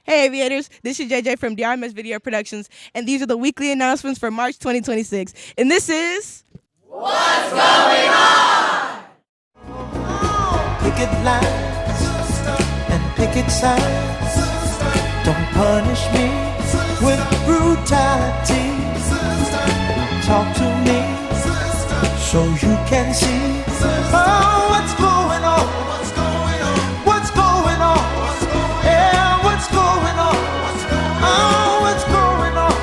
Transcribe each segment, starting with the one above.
Hey aviators, this is JJ from DRMS Video Productions, and these are the weekly announcements for March 2026. And this is... What's going on? Picket lines and picket signs. Don't punish me with brutality. Talk to me so you can see. Oh, what's going on? What's going on? Yeah, what's going on? Oh, what's going on?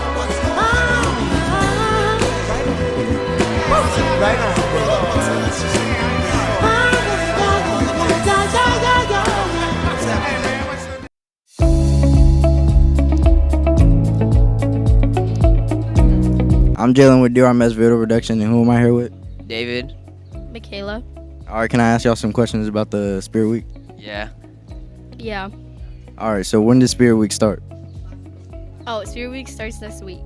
Right on. I'm Jalen with DRMS Video Production, and who am I here with? David. Michaela. All right, can I ask y'all some questions about the Spirit Week? Yeah. Yeah. All right, so when does Spirit Week start? Oh, Spirit Week starts this week.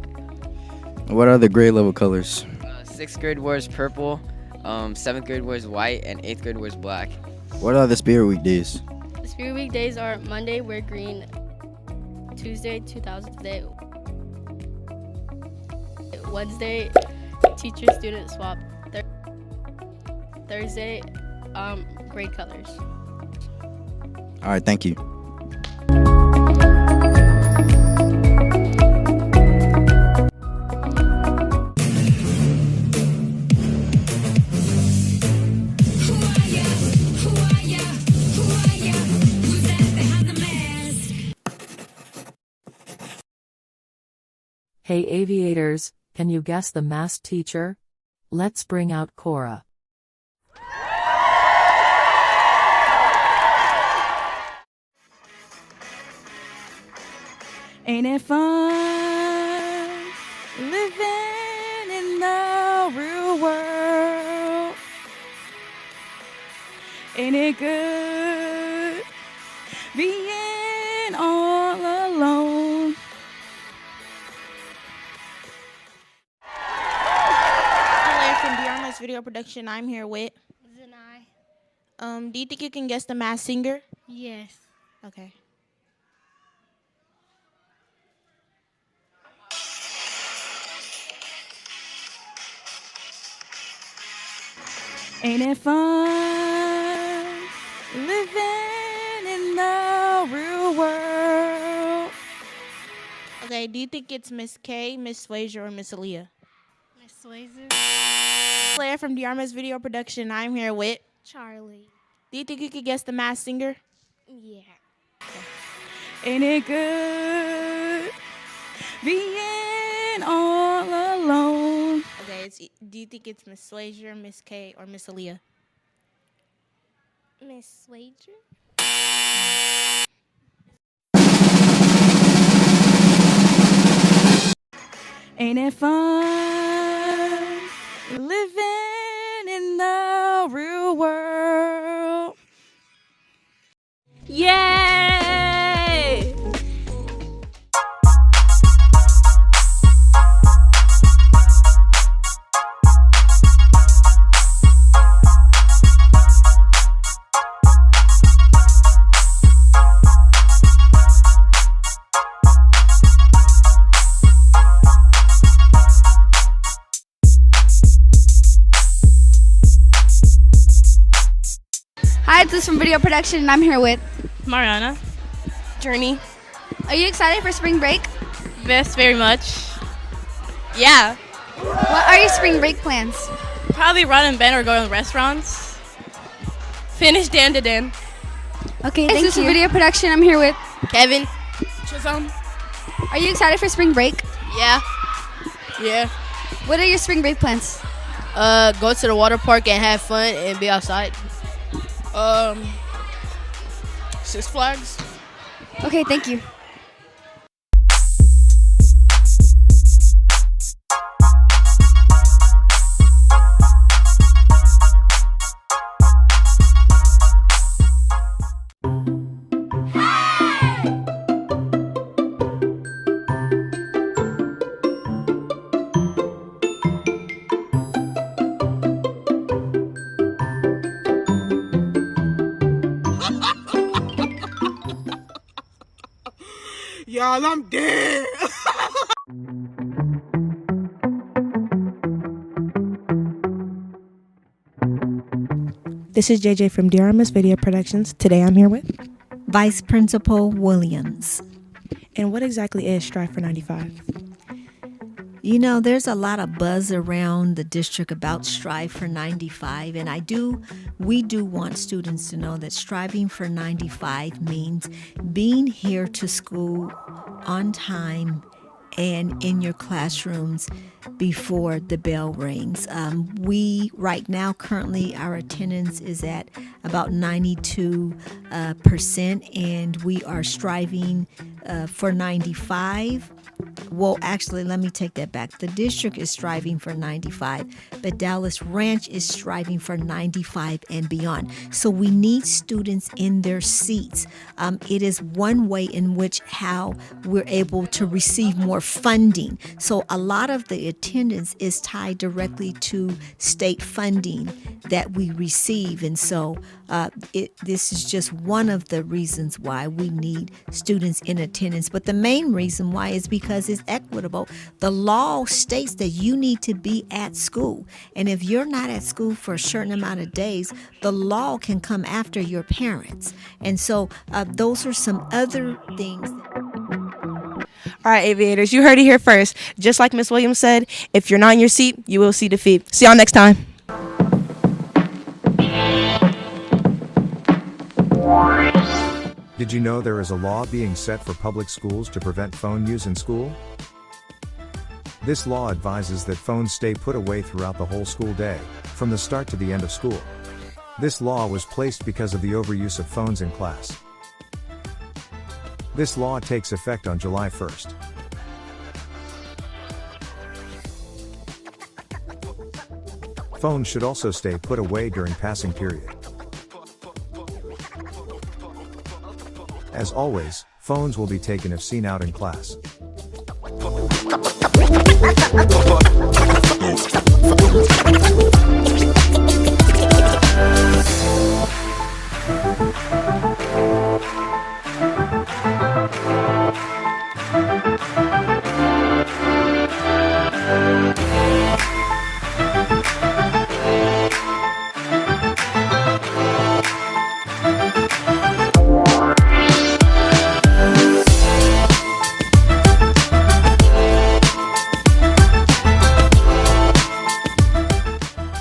What are the grade level colors? 6th grade wears purple, 7th grade wears white, and 8th grade wears black. What are the Spirit Week days? The Spirit Week days are Monday, wear green. Tuesday, 2000 today. Wednesday, teacher-student swap. Thursday, grade colors. All right, thank you. Hey aviators, can you guess the masked teacher? Let's bring out Cora. Ain't it fun living in the real world? Ain't it good being all alone? Hello from DRMS Video Production. I'm here with Zanai. Do you think you can guess the Masked Singer? Yes. Okay. Ain't it fun living in the real world? Okay, do you think it's Miss K, Miss Swayze, or Miss Aaliyah? Miss Swayze. Claire from DRMS Video Production. I'm here with. Charlie. Do you think you could guess the Masked Singer? Yeah. Ain't it good being all alone? Okay, do you think it's Miss Swayze, Miss K, or Miss Aaliyah? Miss Swayze. Ain't it fun living in the real world? Yay! Hi, this is from Video Production, and I'm here with Mariana. Journey. Are you excited for spring break? Yes, very much. Yeah. What are your spring break plans? Probably run and bend or go to restaurants. Finish Dan to Dan. Okay, thank you. This is from Video Production, I'm here with Kevin. Chisholm. Are you excited for spring break? Yeah. Yeah. What are your spring break plans? Go to the water park and have fun and be outside. Six Flags. Okay, thank you. y'all, I'm dead. This is JJ from DRMS Video Productions. Today I'm here with Vice Principal Williams. And what exactly is Strive for 95? You know, there's a lot of buzz around the district about Strive for 95, and we do want students to know that striving for 95 means being here to school on time and in your classrooms before the bell rings. We right now currently our attendance is at about 92%, and we are striving for 95. Well, actually, let me take that back. The district is striving for 95, but Dallas Ranch is striving for 95 and beyond. So we need students in their seats. It is one way in which how we're able to receive more funding. So a lot of the attendance is tied directly to state funding that we receive. And so this is just one of the reasons why we need students in attendance. But the main reason why is because it's equitable. The law states that you need to be at school. And if you're not at school for a certain amount of days, the law can come after your parents. And so those are some other things. All right, aviators, you heard it here first. Just like Miss Williams said, if you're not in your seat, you will see defeat. See y'all next time. Did you know there is a law being set for public schools to prevent phone use in school? This law advises that phones stay put away throughout the whole school day, from the start to the end of school. This law was placed because of the overuse of phones in class. This law takes effect on July 1st. Phones should also stay put away during passing period. As always, phones will be taken if seen out in class.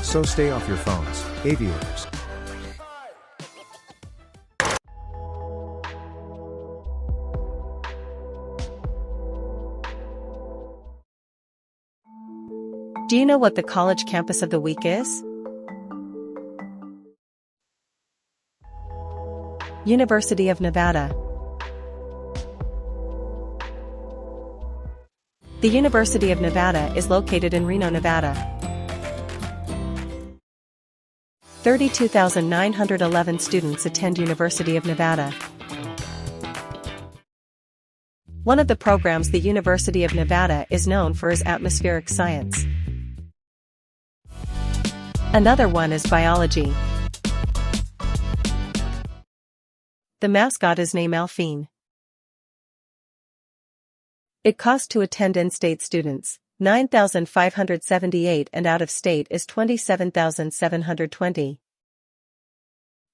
So stay off your phones, aviators. Do you know what the college campus of the week is? University of Nevada. The University of Nevada is located in Reno, Nevada. 32,911 students attend University of Nevada. One of the programs the University of Nevada is known for is atmospheric science. Another one is biology. The mascot is named Alphine. It costs to attend in-state students $9,578 and out-of-state is $27,720.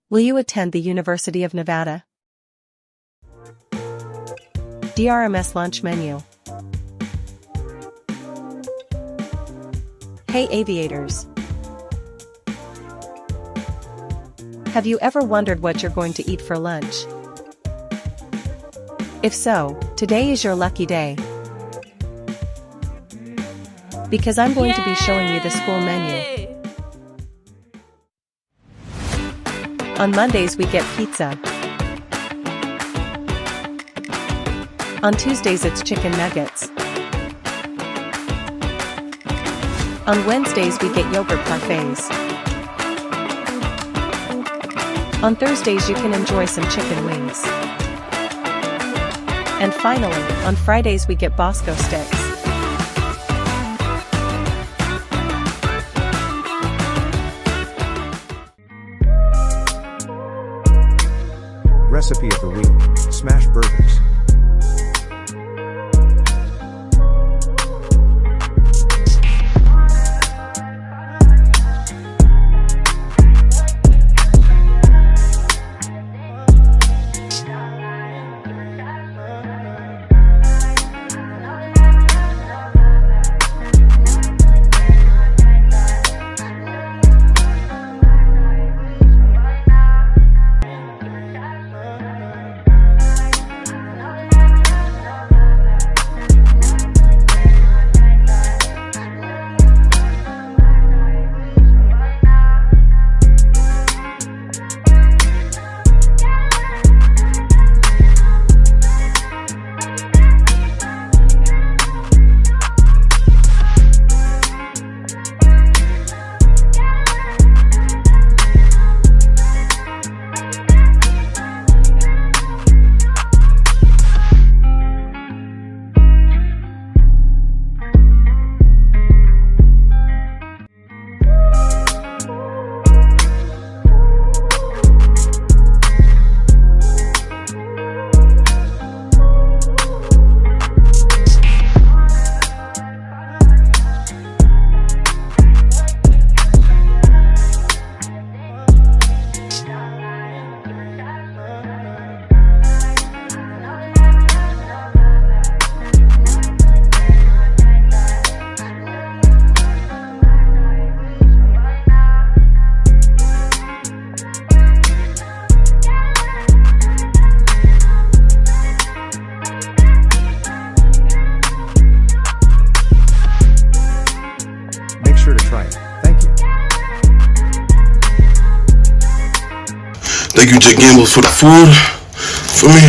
Will you attend the University of Nevada? DRMS lunch menu. Hey aviators! Have you ever wondered what you're going to eat for lunch? If so, today is your lucky day. Because I'm going to be showing you the school menu. On Mondays we get pizza. On Tuesdays it's chicken nuggets. On Wednesdays we get yogurt parfaits. On Thursdays you can enjoy some chicken wings. And finally, on Fridays we get Bosco sticks. Recipe of the week: smash burgers. sure to try it. Thank you. Thank you, Jack Gamble, for the food for me.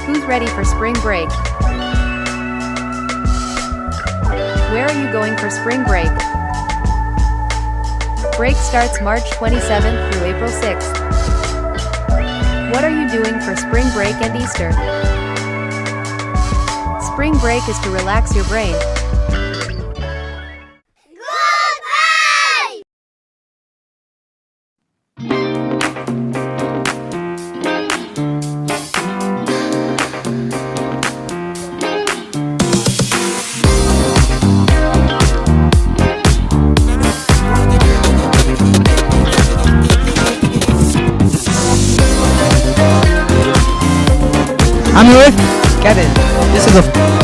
Who's ready for spring break? Where are you going for spring break? Break starts March 27th through April 6th. What are you doing for spring break and Easter? Spring break is to relax your brain. I'm with Kevin. This is a